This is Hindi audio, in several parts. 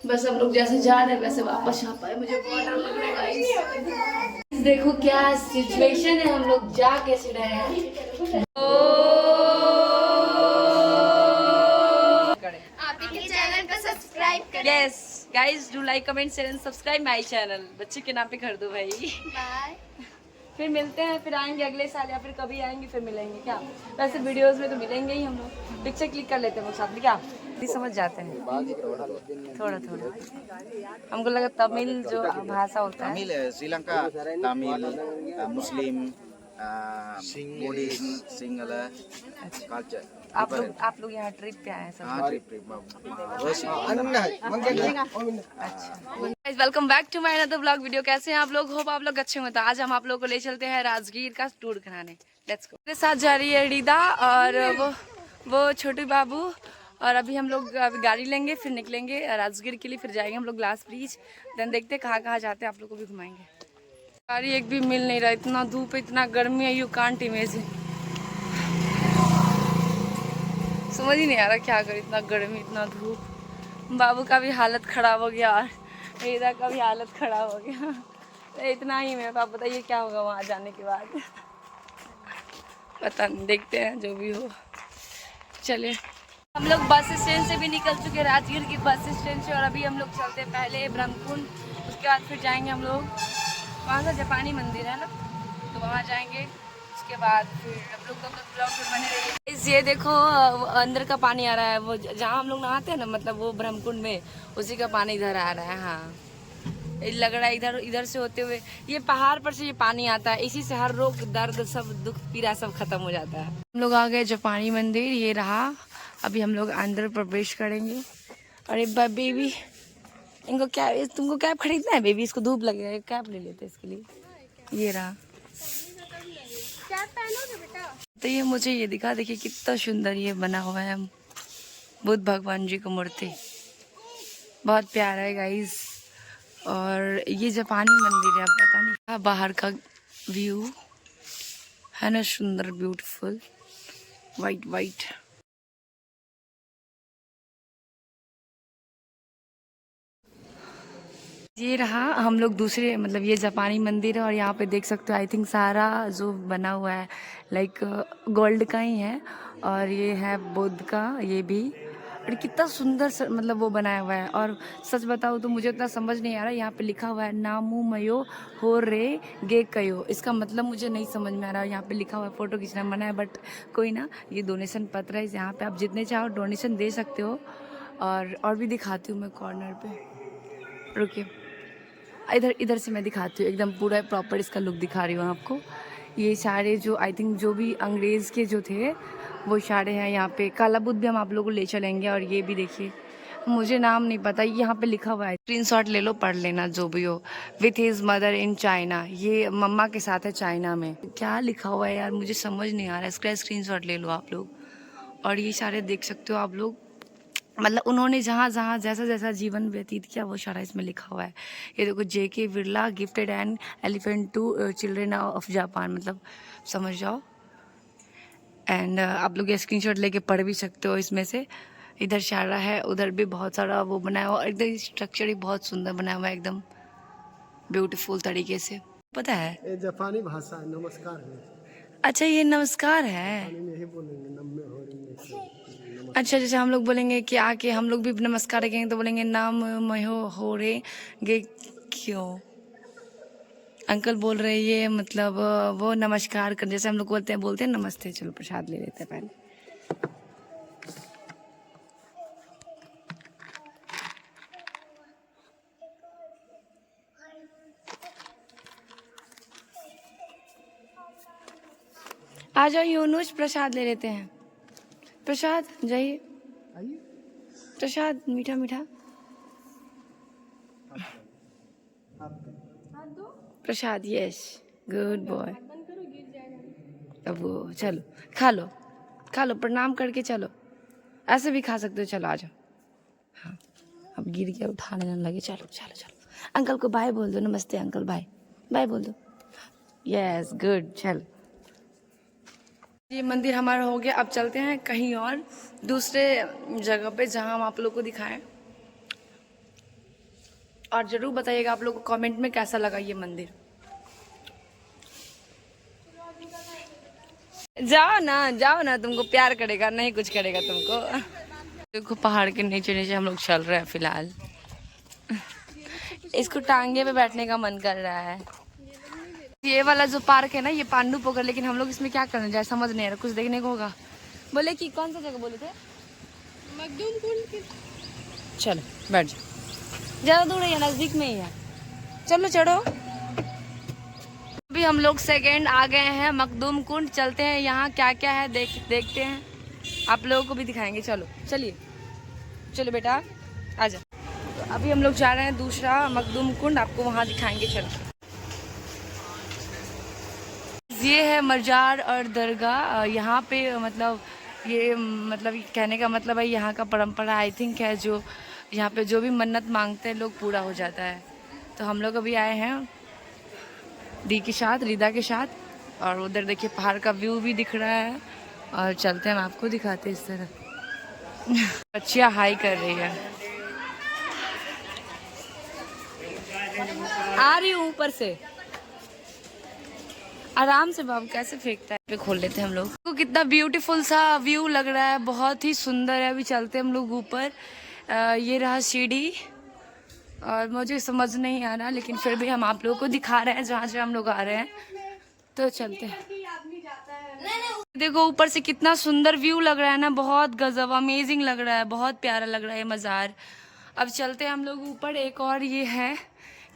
बस हम लोग जैसे जा रहे हैं वैसे वापस आ पाए। मुझे बहुत डर लग रहा है गाइस। देखो क्या सिचुएशन है, हम लोग जा कैसे रहे हैं। आप के चैनल को सब्सक्राइब करें। Yes guys, do like comment share and subscribe my channel. बच्चे के नाम पे कर दो भाई। बाय। फिर मिलते हैं, फिर आएंगे अगले साल या फिर कभी आएंगे फिर मिलेंगे क्या। वैसे वीडियोस में तो मिलेंगे ही हम लोग। पिक्चर क्लिक कर लेते हैं साथ में क्या, नहीं समझ जाते हैं थोड़ा थोड़ा। हमको लगा तमिल जो भाषा होता है, तमिल है, श्रीलंका तमिल, मुस्लिम, बुद्धिस्ट, सिंगल कल्चर। आप लोग यहाँ ट्रिप पे आए हैं सब। हाँ, ट्रिप अच्छा, welcome back to my another vlog video. कैसे हैं आप लोग? होप आप लोग अच्छे हों। तो आज हम आप लोगों को ले चलते हैं राजगीर का टूर कराने। Let's go. मेरे साथ जा रही है रिदा और वो छोटू बाबू। और अभी हम लोग गाड़ी लेंगे, फिर निकलेंगे राजगीर के लिए, फिर जाएंगे हम लोग ग्लास ब्रिज। देन देखते हैं कहाँ कहाँ जाते हैं, आप लोग को भी घुमाएंगे। गाड़ी एक भी मिल नहीं रहा, इतना धूप है, इतना गर्मी है, यू कांट इमेजिन। समझ ही नहीं आ रहा क्या करें, इतना गर्मी इतना धूप। बाबू का भी हालत खराब हो गया और रिदा का भी हालत खराब हो गया। तो इतना ही मेरे पास, बताइए क्या होगा वहाँ जाने के बाद। पता नहीं, देखते हैं जो भी हो। चलिए, हम लोग बस स्टैंड से भी निकल चुके हैं, राजगीर की बस स्टैंड से। और अभी हम लोग चलते हैं पहले ब्रह्मकुंड, उसके बाद फिर जाएंगे हम लोग वहाँ का जापानी मंदिर है ना, तो वहाँ जाएंगे। उसके बाद फिर हम लोग ब्लॉग में बने रहिए। ये देखो अंदर का पानी आ रहा है, वो जहाँ हम लोग नहाते हैं ना, मतलब वो ब्रह्मकुंड में, उसी का पानी इधर आ रहा है। हाँ, लग रहा है इधर से होते हुए ये पहाड़ पर से ये पानी आता है, इसी से हर रोग दर्द सब दुख पीड़ा सब खत्म हो जाता है। हम लोग आ गए जापानी मंदिर, ये रहा। अभी हम लोग अंदर प्रवेश करेंगे। अरे बेबी, इनको क्या, तुमको कैप खरीदना है बेबी? इसको धूप लगेगा, कैप ले लेते हैं इसके लिए। ये रहा। कैप पहनोगे बेटा? तो ये मुझे ये दिखा, देखिए कितना सुंदर ये बना हुआ है बुद्ध भगवान जी का मूर्ति, बहुत प्यारा है गाइस। और ये जापानी मंदिर है, अब पता नहीं बाहर का व्यू है ना, सुंदर ब्यूटीफुल वाइट वाइट। ये रहा हम लोग दूसरे, मतलब ये जापानी मंदिर है। और यहाँ पे देख सकते हो, आई थिंक सारा जो बना हुआ है लाइक गोल्ड का ही है। और ये है बुद्ध का, ये भी। और कितना सुंदर मतलब वो बनाया हुआ है। और सच बताऊँ तो मुझे उतना समझ नहीं आ रहा, यहाँ पे लिखा हुआ है नामू मयो हो रे गे कयो, इसका मतलब मुझे नहीं समझ में आ रहा। यहाँ पे लिखा हुआ है, फोटो खींचना मना है, बट कोई ना, ये डोनेशन पत्र है, यहाँ पे आप जितने चाहो डोनेशन दे सकते हो। और भी दिखाती हूँ मैं कॉर्नर पे, रुकिए, इधर इधर से मैं दिखाती हूँ, एकदम पूरा प्रॉपर इसका लुक दिखा रही हूँ आपको। ये सारे जो आई थिंक जो भी अंग्रेज़ के जो थे वो सारे हैं यहाँ पे। काला बुद्ध भी हम आप लोगों को ले चलेंगे। और ये भी देखिए, मुझे नाम नहीं पता, यहाँ पे लिखा हुआ है, स्क्रीनशॉट ले लो, पढ़ लेना जो भी हो। With his mother in China, ये मम्मा के साथ है चाइना में। क्या लिखा हुआ है यार, मुझे समझ नहीं आ रहा है, इसका स्क्रीनशॉट ले लो आप लोग। और ये सारे देख सकते हो आप लोग, मतलब उन्होंने जहाँ जहाँ जैसा जैसा जीवन व्यतीत किया वो सारा इसमें लिखा हुआ है। ये देखो, JK Birla gifted an elephant to children of Japan, मतलब समझ जाओ। एंड आप लोग ये स्क्रीनशॉट लेके पढ़ भी सकते हो इसमें से। इधर सारा है, उधर भी बहुत सारा वो बनाया हुआ, एकदम स्ट्रक्चर ही बहुत सुंदर बनाया हुआ है, एकदम ब्यूटीफुल तरीके से। पता है ये जापानी भाषा है, नमस्कार है। अच्छा, ये नमस्कार है। जापानी में यही बोलेंगे, नम्मे हो रही है। अच्छा, जैसे हम लोग बोलेंगे कि आके हम लोग भी नमस्कार करेंगे तो बोलेंगे नाम मयो हो रे गे क्यों। अंकल बोल रहे हैं ये मतलब वो नमस्कार कर, जैसे हम लोग बोलते हैं नमस्ते। चलो प्रसाद ले लेते हैं पहले। आ जाओ यूनुस, प्रसाद ले लेते हैं। प्रसाद जाइए, प्रसाद मीठा मीठा प्रसाद। Yes, good boy. अब वो चलो खा लो, खा लो, प्रणाम करके चलो, ऐसे भी खा सकते हो, चलो आ जाओ। हाँ, अब गिर गया, उठाने न लगे। चलो चलो चलो, अंकल को बाय बोल दो, नमस्ते अंकल, बाय बाय बोल दो। यस गुड, चलो। ये मंदिर हमारा हो गया, अब चलते हैं कहीं और दूसरे जगह पे जहाँ हम आप लोग को दिखाएं। और ज़रूर बताइएगा आप लोग को कमेंट में कैसा लगा ये मंदिर। जाओ ना, तुमको प्यार करेगा, नहीं कुछ करेगा तुमको। देखो पहाड़ के नीचे नीचे हम लोग चल रहे हैं फिलहाल। इसको टांगे पे बैठने का मन कर रहा है। ये वाला जो पार्क है ना, ये पांडु पोखर, लेकिन हम लोग इसमें क्या करने जाए समझ नहीं आ रहा। कुछ देखने को होगा। बोले कि कौन सा जगह बोले थे? मखदूम कुंड। चलो बैठ जाओ, ज़्यादा दूर है, नज़दीक में ही है। चलो चढ़ो। अभी हम लोग सेकेंड आ गए हैं मखदूम कुंड। चलते हैं यहाँ क्या क्या है देखते हैं, आप लोगों को भी दिखाएंगे। चलो बेटा आजा। तो अभी हम लोग जा रहे हैं दूसरा मखदूम कुंड, आपको वहाँ दिखाएंगे। चलो ये है मजार और दरगाह। यहाँ पे मतलब कहने का मतलब है यहाँ का परंपरा आई थिंक है, जो यहाँ पे जो भी मन्नत मांगते हैं लोग पूरा हो जाता है। तो हम लोग अभी आए हैं रिदा के साथ, और उधर देखिए पहाड़ का व्यू भी दिख रहा है। और चलते हैं, हम आपको दिखाते हैं इस तरह। बच्चियाँ हाई कर रही है। आ रही हूँ ऊपर से, आराम से। बाबू कैसे फेंकता है। पे खोल लेते हैं हम लोग। तो कितना ब्यूटीफुल सा व्यू लग रहा है, बहुत ही सुंदर है। अभी चलते हैं हम लोग ऊपर। ये रहा सीढ़ी, और मुझे समझ नहीं आ रहा, लेकिन फिर भी हम आप लोगों को दिखा रहे हैं जहाँ से हम लोग आ रहे हैं। तो चलते हैं। देखो ऊपर से कितना सुंदर व्यू लग रहा है ना, बहुत गजब अमेजिंग लग रहा है, बहुत प्यारा लग रहा है मज़ार। अब चलते हैं हम लोग ऊपर। एक और ये है,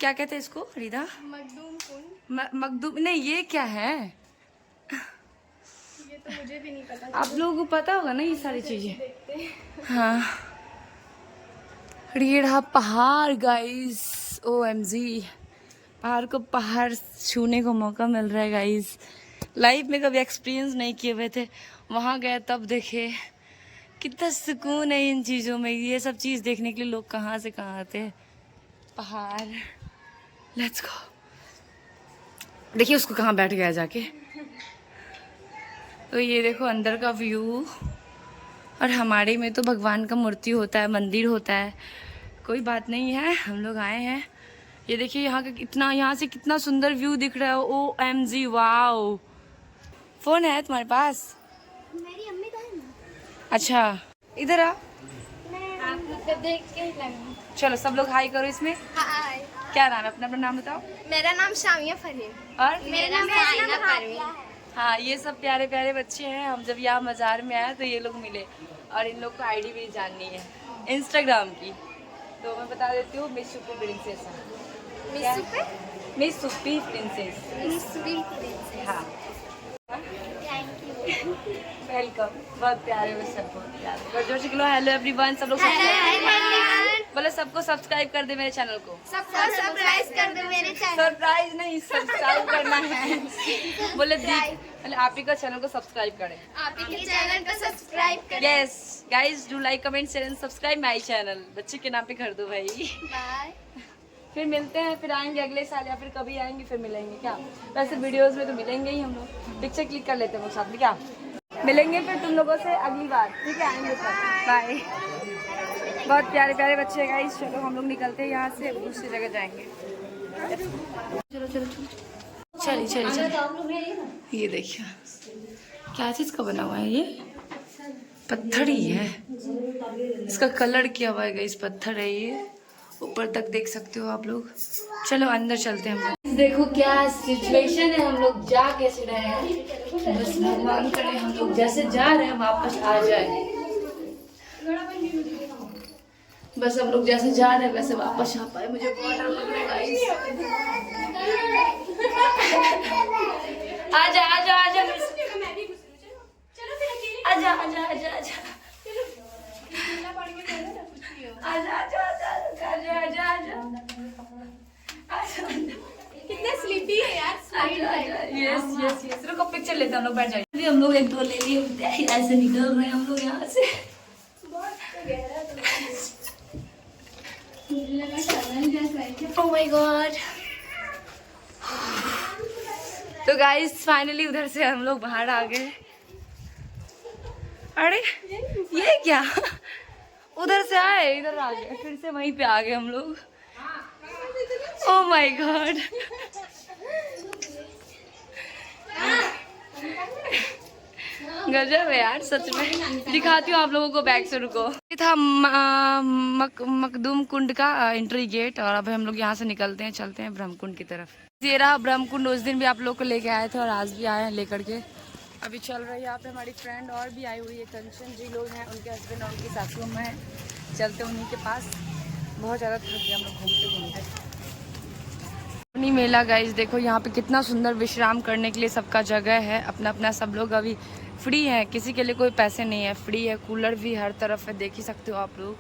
क्या कहते हैं इसको रिदा? मखदूम कुंड। मखदूम नहीं, ये क्या है? ये तो मुझे भी नहीं पता। आप लोगों को पता होगा ना ये सारी चीजें। हाँ ये रहा पहाड़ गाइस। OMG, पहाड़ छूने को मौका मिल रहा है गाइस। लाइफ में कभी एक्सपीरियंस नहीं किए हुए थे, वहाँ गए तब देखे। कितना सुकून है इन चीज़ों में। ये सब चीज़ देखने के लिए लोग कहाँ से कहाँ आते हैं। पहाड़, लेट्स गो। देखिए उसको कहाँ बैठ गया जाके। तो ये देखो अंदर का व्यू। और हमारे में तो भगवान का मूर्ति होता है, मंदिर होता है, कोई बात नहीं है। हम लोग आए हैं। ये देखिए यहाँ से कितना सुंदर व्यू दिख रहा है। OMG wow. फोन है तुम्हारे पास? मेरी अम्मी का है ना। अच्छा इधर आ। मैं देख के लगी। चलो सब लोग हाई करो इसमें। हाय। क्या नाम है? अपना नाम बताओ। मेरा नाम शामिया फरीन। और मेरा नाम साइना परवीन। हाँ ये सब प्यारे प्यारे बच्चे हैं। हम जब यहाँ मज़ार में आए तो ये लोग मिले, और इन लोग को ID भी जाननी है इंस्टाग्राम की। तो मैं बता देती हूँ, miss Suppi princess. Miss Suppi princess. हाँ वेलकम। बहुत प्यारे हो सब, बहुत प्यारे। जोर से बोलो हेलो एवरीवन। सब लोग बोले सबको सब्सक्राइब कर दे मेरे चैनल को। सबको सरप्राइज कर दे मेरे चैनल। सरप्राइज नहीं, सब्सक्राइब करना है। बोले आप ही का चैनल को सब्सक्राइब करें। आप ही के चैनल को सब्सक्राइब करें। Yes guys, do like comment share and subscribe my channel. बच्चे के नाम पे कर दो भाई। बाय। फिर मिलते हैं, फिर आएंगे अगले साल, या फिर कभी आएंगे फिर मिलेंगे। क्या वैसे वीडियोस में तो मिलेंगे ही हम लोग। पिक्चर क्लिक कर लेते हैं वो साथ में। क्या मिलेंगे फिर तुम लोगों से अगली बार, ठीक है? आएंगे तब। बाय। बहुत प्यारे प्यारे बच्चे गाइस। चलो हम लोग निकलते हैं यहाँ से, दूसरी जगह जाएंगे। चलो चलो चलो चलिए। ये देखिए क्या चीज़ का बना हुआ है। ये पत्थर ही है, इसका कलर किया हुआ है गाइस, पत्थर है ये। ऊपर तक देख सकते हो आप लोग। चलो अंदर चलते हैं हम लोग। देखो क्या सिचुएशन है, हम लोग जा कैसे रहे हैं। बस भगवान करे हम लोग जैसे जा रहे हैं वापस आ जाए। बस हम लोग जैसे जा रहे हैं वैसे वापस आ पाए। मुझे बहुत डर लग रहा है गाइस। आजा आजा आजा आजा आजा आजा आजा कितना स्लीपी है यार। यस रुको पिक्चर लेते हैं हम लोग, बैठ जाइए। अभी हम लोग एक दो ले लिए, ऐसे निकल रहे हैं हम लोग यहाँ से। Oh my God. तो गाइस फाइनली उधर से हम लोग बाहर आ गए। अरे ये क्या, उधर से आए इधर आ गए, फिर से वहीं पे आ गए हम लोग। Oh my God. गजब है यार सच में। दिखाती हूँ आप लोगों को बैक से, रुको। ये था मखदूम कुंड का एंट्री गेट, और अब हम लोग यहाँ से निकलते हैं, चलते हैं ब्रह्मकुंड की तरफ। ये रहा ब्रह्मकुंड। उस दिन भी आप लोग को लेके आए थे और आज भी आए हैं लेकर के। अभी चल रही है यहाँ पे हमारी फ्रेंड और भी आई हुई है, कंचन जी लोग हैं, उनके हस्बैंड और उनकी सासू अम्मा है। चलते उन्हीं के पास। बहुत ज़्यादा थक गए हम लोग घूमते घूमते। अपनी मेला गाइस देखो, यहाँ पे कितना सुंदर विश्राम करने के लिए सबका जगह है अपना अपना। सब लोग अभी फ्री है, किसी के लिए कोई पैसे नहीं है, फ्री है। कूलर भी हर तरफ है, देख ही सकते हो आप लोग।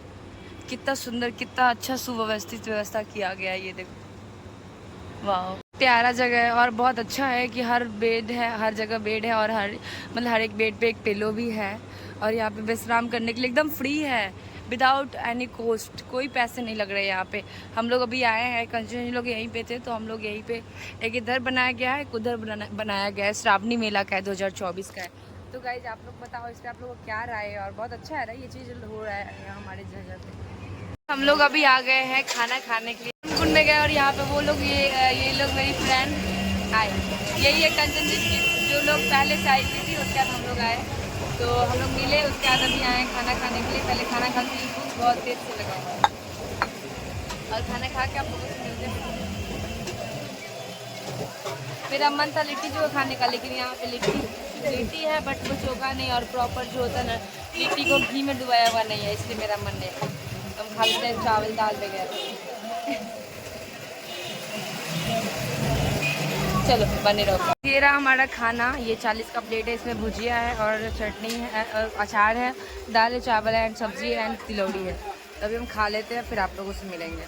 कितना सुंदर, कितना अच्छा सुव्यवस्थित व्यवस्था किया गया है, ये देखो। वाह, प्यारा जगह है। और बहुत अच्छा है कि हर बेड है, हर जगह बेड है, और हर एक बेड पे एक पिलो भी है। और यहाँ पे विश्राम करने के लिए एकदम फ्री है, विदाउट एनी कॉस्ट। कोई पैसे नहीं लग रहे यहाँ पे। हम लोग अभी आए हैं, कंचन लोग यहीं पे थे, तो हम लोग यहीं पे, एक इधर बनाया गया है, एक उधर बनाया गया है। श्रावणी मेला का है, 2024 का है। तो गाइज आप लोग बताओ इस पर आप लोगों को क्या राय है। और बहुत अच्छा है ना ये चीज़ हो रहा है यहाँ हमारे जगह पे। हम लोग अभी आ गए हैं खाना खाने के लिए, कुंड में गए, और यहाँ पे वो लोग ये लोग मेरी फ्रेंड आए। यही है कंचन जी, जो लोग पहले से आई हुई थी, उसके बाद हम लोग आए, तो हम लोग मिले। उसके बाद अभी आए खाना खाने के लिए। पहले खाना खा के भूख बहुत तेज से लगा हुआ, और खाना खा के आप लोगों से मिलते हैं। मेरा मन था लिट्टी चोखा खाने का, लेकिन यहाँ पे लिट्टी है, बट वो चोखा नहीं, और प्रॉपर जो होता है ना, लिट्टी को घी में डुबाया हुआ नहीं है, इसलिए मेरा मन नहीं। हम खा लेते हैं चावल दाल वगैरह। चलो बने रहो। ये रहा हमारा खाना, ये 40 का प्लेट है। इसमें भुजिया है और चटनी है और अचार है, दाल है, चावल है, एंड सब्जी है, एंड तिलौड़ी है। अभी हम खा लेते हैं, फिर आप लोगों से मिलेंगे।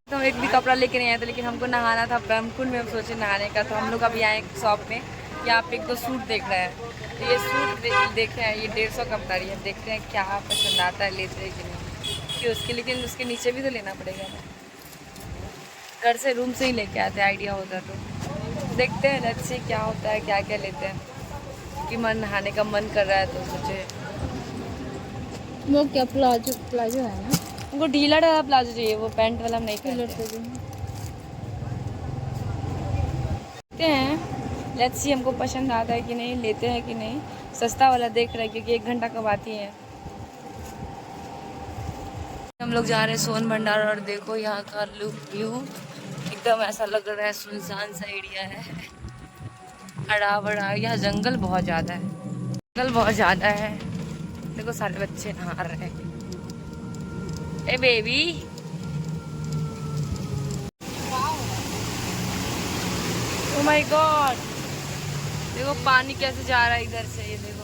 तो हम एक भी कपड़ा लेके नहीं आए थे, लेकिन हमको नहाना था ब्रह्मकुंड में, हम सोचे नहाने का। तो हम लोग अभी आए शॉप में, यहाँ पे एक दो सूट देख रहे हैं। तो ये सूट देखे हैं, ये 150 का बता रही है। देखते हैं क्या पसंद आता है, लेते हैं कि नहीं कि उसके, लेकिन उसके नीचे भी तो लेना पड़ेगा। घर से रूम से ही लेके आते, आइडिया होता तो। देखते हैं लेट्स सी क्या होता है, क्या क्या लेते हैं। कि मन नहाने का मन कर रहा है, तो सोचे। वो क्या प्लाजो है ना, उनको ढीला ढाला प्लाजो चाहिए, वो पैंट वाला हम नहीं पहनते हैं। लेट्स सी हमको पसंद आता है कि नहीं, लेते हैं कि नहीं। सस्ता वाला देख रहे हैं, क्योंकि 1 घंटा कब आती है। हम लोग जा रहे हैं सोन भंडार, और देखो यहाँ का लुक व्यू एकदम ऐसा लग रहा है, सुनसान सा एरिया है, हरा भरा। यहाँ जंगल बहुत ज़्यादा है, जंगल बहुत ज़्यादा है। देखो सारे बच्चे नहा रहे हैं। ए बेबी, ओह माय गॉड, देखो पानी कैसे जा रहा है इधर से, ये देखो।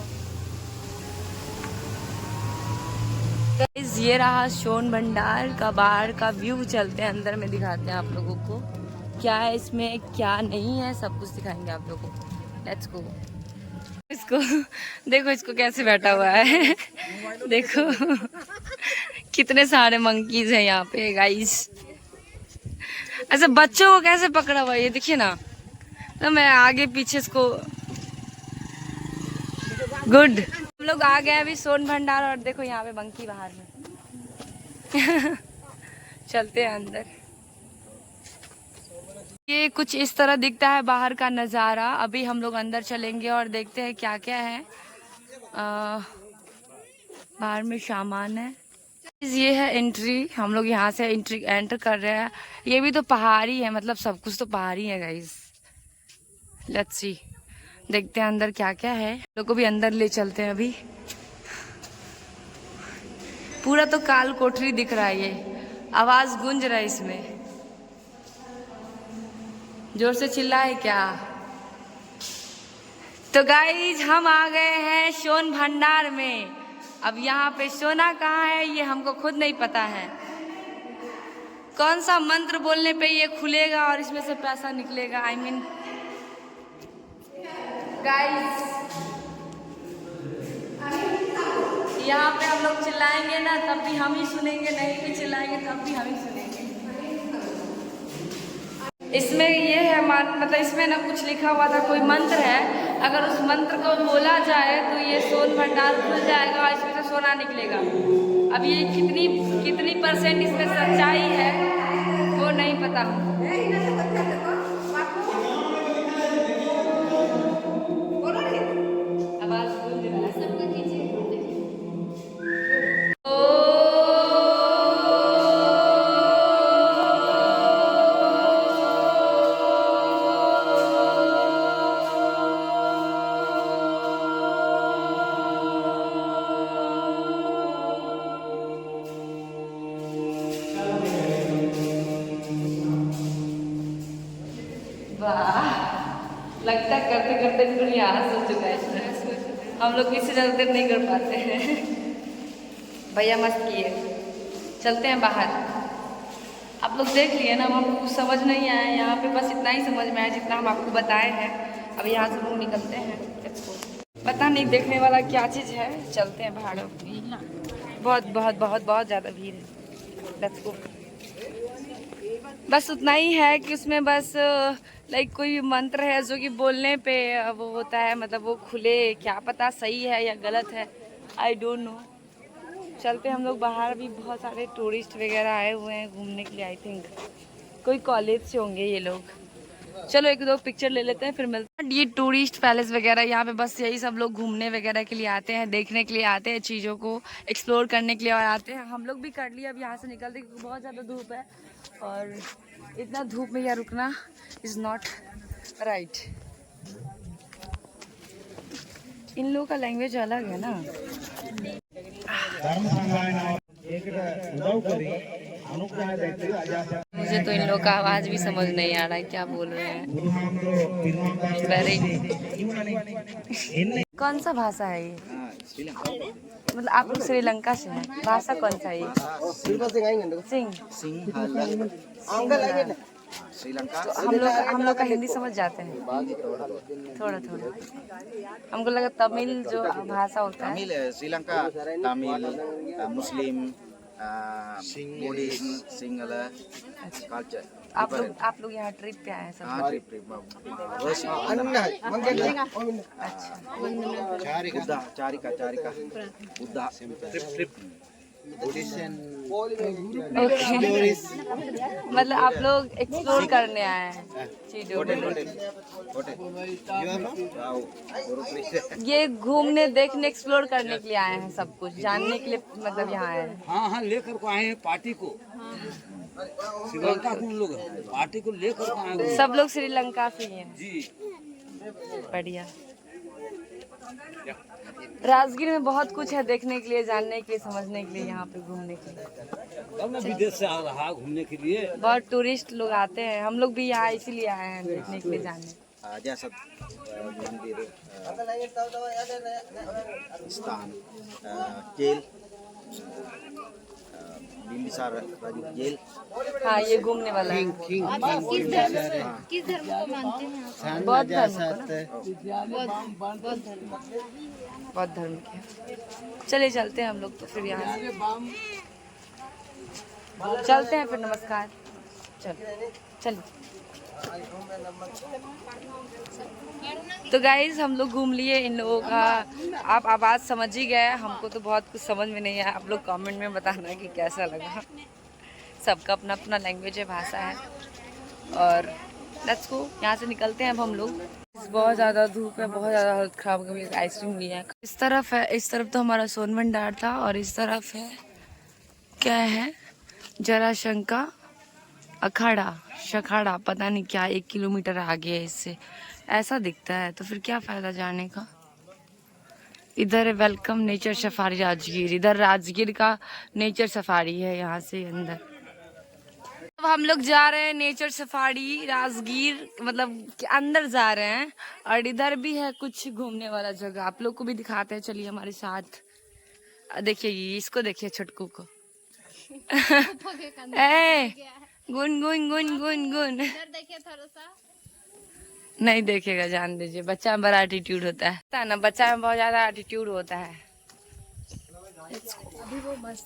गाइस ये रहा सोन भंडार का बाहर का व्यू। चलते हैं अंदर में, दिखाते हैं आप लोगों को क्या है इसमें, क्या नहीं है, सब कुछ दिखाएंगे आप लोगों को। Let's go. इसको देखो, इसको कैसे बैठा हुआ है देखो कितने सारे मंकीज हैं यहाँ पे गाइस। ऐसे बच्चों को कैसे पकड़ा हुआ है, ये देखिए ना। तो मैं आगे पीछे इसको, गुड। हम लोग आ गए अभी सोन भंडार, और देखो यहाँ पे मंकी बाहर में चलते हैं अंदर। ये कुछ इस तरह दिखता है बाहर का नज़ारा। अभी हम लोग अंदर चलेंगे और देखते हैं क्या क्या है। बाहर में सामान है। ये है एंट्री, हम लोग यहाँ से एंटर कर रहे हैं। ये भी तो पहाड़ी है, मतलब सब कुछ तो पहाड़ी है गाइस। लेट्स सी, देखते हैं अंदर क्या क्या है। लोग को भी अंदर ले चलते हैं अभी। पूरा तो काल कोठरी दिख रहा है, ये आवाज गूंज रहा है इसमें। जोर से चिल्लाए क्या। तो गाइज हम आ गए हैं सोन भंडार में। अब यहाँ पे सोना कहाँ है ये हमको खुद नहीं पता है। कौन सा मंत्र बोलने पे ये खुलेगा और इसमें से पैसा निकलेगा। आई मीन गाइज, यहाँ पे हम लोग चिल्लाएंगे ना तब भी हम ही सुनेंगे, नहीं भी चिल्लाएंगे तब भी हम ही सुनेंगे। इसमें ये है मतलब इसमें ना कुछ लिखा हुआ था, कोई मंत्र है। अगर उस मंत्र को बोला जाए तो ये सोन भंडार खुल जाएगा और इसमें से सोना निकलेगा। अब ये कितनी % इसमें सच्चाई है वो नहीं पता। वाह, लगता है करते करते बिल्कुल यहाँ हो चुका है इसमें। हम लोग इससे ज़्यादा देर नहीं कर पाते हैं। भैया मस्त किए। चलते हैं बाहर। आप लोग देख लिए ना, हमको कुछ समझ नहीं आया यहाँ पे, बस इतना ही समझ में आया जितना हम आपको बताए हैं। अब यहाँ से लोग निकलते हैं। पता नहीं देखने वाला क्या चीज़ है। चलते हैं बाहर। बहुत बहुत बहुत बहुत ज़्यादा भीड़ है। Let's go. बस उतना ही है कि उसमें बस लाइक कोई मंत्र है जो कि बोलने पे वो होता है, मतलब वो खुले, क्या पता सही है या गलत है, आई डोंट नो। चलते हम लोग बाहर। भी बहुत सारे टूरिस्ट वगैरह आए हुए हैं घूमने के लिए। आई थिंक कोई कॉलेज से होंगे ये लोग। चलो एक दो पिक्चर ले लेते हैं फिर मिलते हैं। ये टूरिस्ट पैलेस वगैरह, यहाँ पे बस यही सब लोग घूमने वगैरह के लिए आते हैं, देखने के लिए आते हैं, चीज़ों को एक्सप्लोर करने के लिए और आते हैं। हम लोग भी कर लिए अब यहाँ से निकलते, क्योंकि बहुत ज़्यादा धूप है और इतना धूप में यहाँ रुकना इज़ नॉट राइट। इन लोगों का लैंग्वेज अलग है ना। मुझे तो इन लोगों का आवाज़ भी समझ नहीं आ रहा है क्या बोल रहे हैं। कौन सा भाषा है ये? मतलब आप लोग श्रीलंका से हैं। भाषा कौन सा है ये? सिंह। श्रीलंका। तो हम लोग का हिंदी समझ जाते हैं थोड़ा थोड़ा। हमको लगा तमिल जो भाषा होता है। तमिल, श्रीलंका तमिल, मुस्लिम, बुद्धिज्म, सिंगल कल्चर। आप लोग यहाँ ट्रिप पे आए हैं सब? हाँ, ट्रिप बुद्धा चारिका बुद्धा ट्रिप मतलब आप लोग एक्सप्लोर करने आए हैं चीजों को। ये घूमने, देखने, एक्सप्लोर करने के लिए आए हैं, सब कुछ जानने के लिए मतलब यहाँ आए हैं। हाँ लेकर को आए हैं पार्टी को। श्रीलंका के लोग पार्टी को लेकर को आए हैं। सब लोग श्रीलंका से ही हैं जी। बढ़िया। राजगीर में बहुत कुछ है देखने के लिए, जानने के लिए, समझने के लिए, यहाँ पे घूमने के लिए। तब मैं विदेश से आ रहा घूमने के लिए। बहुत टूरिस्ट लोग आते हैं। हम लोग भी यहाँ इसीलिए आए हैं, देखने के लिए, जानने। जैसा मंदिर, स्थान, जेल, बिंबिसार जेल। हाँ ये घूमने वाला है। किस धर्म को मानते हैं? बौद्ध धर्म के। चलिए चलते हैं हम लोग तो फिर यहाँ से चलते हैं फिर। नमस्कार। चलिए। तो गाइज हम लोग घूम लिए। इन लोगों का आप आवाज़ समझ ही गए। हमको तो बहुत कुछ समझ में नहीं आया। आप लोग कमेंट में बताना कि कैसा लगा। सबका अपना अपना लैंग्वेज है, भाषा है। और लेट्स गो, यहाँ से निकलते हैं अब हम लोग। बहुत ज़्यादा धूप है, बहुत ज़्यादा हालत ख़राब हो गई। आइसक्रीम लिया है। इस तरफ है, इस तरफ तो हमारा सोन भंडार था और इस तरफ है क्या है, जराशंका अखाड़ा शखाड़ा, पता नहीं क्या, 1 किलोमीटर आगे है इससे। ऐसा दिखता है तो फिर क्या फ़ायदा जाने का। इधर वेलकम नेचर सफारी राजगीर। इधर राजगीर का नेचर सफारी है, यहाँ से अंदर। अब हम लोग जा रहे हैं नेचर सफारी राजगीर, मतलब के अंदर जा रहे हैं। और इधर भी है कुछ घूमने वाला जगह, आप लोग को भी दिखाते हैं। चलिए हमारे साथ। देखिए इसको, देखिए छुटकू को। ए गुन गुन गुन गुन गुन। देखिए थोड़ा सा। नहीं देखेगा, जान दीजिए। बच्चा में बड़ा एटीट्यूड होता है ना, बच्चा में बहुत ज्यादा एटीट्यूड होता है। अभी वो मस्त